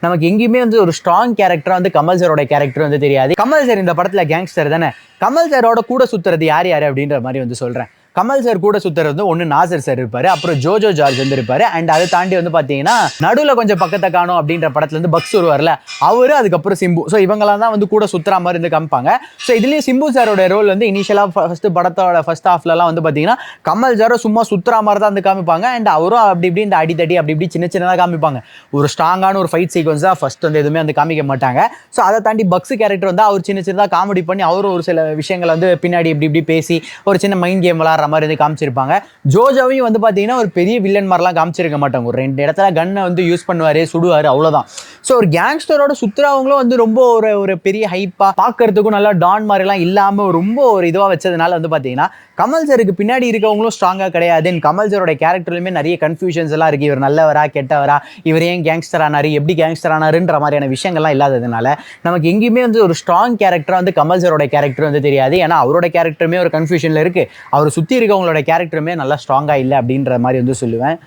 நமக்கு எங்கேயுமே வந்து ஒரு ஸ்ட்ராங் கேரக்டரா வந்து கமல் சாரோட கேரக்டர் வந்து தெரியாது. கமல் சார் இந்த படத்துல கேங்ஸ்டர் தானே. கமல் சாரோட கூட சுத்துறது யார் யாரு அப்படின்ற மாதிரி வந்து சொல்றேன். கமல் சார் கூட சுத்துறது வந்து ஒன்று நாசர் சார் இருப்பாரு, அப்புறம் ஜோஜோ ஜார்ஜ் வந்து இருப்பாரு. அண்ட் அதை தாண்டி வந்து பார்த்தீங்கன்னா நடுவில் கொஞ்சம் பக்கத்தை காணும் அப்படின்ற படத்துல வந்து பக்ஸ் வருவார்ல அவரு, அதுக்கப்புறம் சிம்பு. ஸோ இவங்கெல்லாம் தான் வந்து கூட சுத்துற மாதிரி வந்து காமிப்பாங்க. ஸோ இதுலேயும் சிம்பு சாரோட ரோல் வந்து இனிஷியலாக ஃபர்ஸ்ட் படத்தோட ஃபர்ஸ்ட் ஹாஃப்லலாம் வந்து பார்த்தீங்கன்னா கமல் சாரோ சும்மா சுத்துற மாதிரி தான் வந்து காமிப்பாங்க. அண்ட் அவரும் அப்படி இப்படி இந்த அடித்தடி அப்படி இப்படி சின்ன சின்னதாக காமிப்பாங்க. ஒரு ஸ்ட்ராங்கான ஒரு ஃபைட் சீக்வன்ஸ் தான் ஃபர்ஸ்ட் வந்து எதுவுமே வந்து காமிக்க மாட்டாங்க. ஸோ அதை தாண்டி பக்ஸ் கேரக்டர் வந்து அவர் சின்ன சின்னதாக காமெடி பண்ணி அவரும் ஒரு சில விஷயங்களை வந்து பின்னாடி இப்படி இப்படி பேசி ஒரு சின்ன மைண்ட் கேம் விளாட்ற மாதிரி வந்து காமிச்சிருப்பாங்க. ஜோஜோவையும் வந்து பார்த்தீங்கன்னா ஒரு பெரிய வில்லன் மாதிரிலாம் காமிச்சிருக்க மாட்டாங்க. ஒரு 2 இடத்துல கன்னை வந்து யூஸ் பண்ணுவார், சுடுவார், அவ்வளோதான். ஸோ ஒரு கேங்ஸ்டரோட சுற்றுறவங்களும் வந்து ரொம்ப ஒரு பெரிய ஹைப்பாக பார்க்கறதுக்கும் நல்லா டான் மாதிரிலாம் இல்லாமல் ரொம்ப ஒரு இதுவாக வச்சதுனால வந்து பார்த்தீங்கன்னா கமல் சாருக்கு பின்னாடி இருக்கவங்களும் ஸ்ட்ராங்காக கிடையாது. கமல் சாரோட கேரக்டர்லையுமே நிறைய கன்ஃபியூஷன்ஸ் எல்லாம் இருக்குது. இவர் நல்லவரா கெட்டவரா, இவர் ஏன் கேங்ஸ்டர் ஆனார், எப்படி கேங்ஸ்டர் ஆனாருன்ற மாதிரியான விஷயங்கள்லாம் இல்லாததுனால நமக்கு எங்கேயுமே வந்து ஒரு ஸ்ட்ராங் கேரக்டராக வந்து கமல் சாரோட கேரக்டர் வந்து தெரியாது. ஏன்னா அவரோட கேரக்டருமே ஒரு கன்ஃபியூஷனில் இருக்குது, அவர் சுற்றி இருக்கவங்களோட கேரக்டருமே நல்லா ஸ்ட்ராங்காக இல்லை அப்படின்ற மாதிரி வந்து சொல்லுவேன்.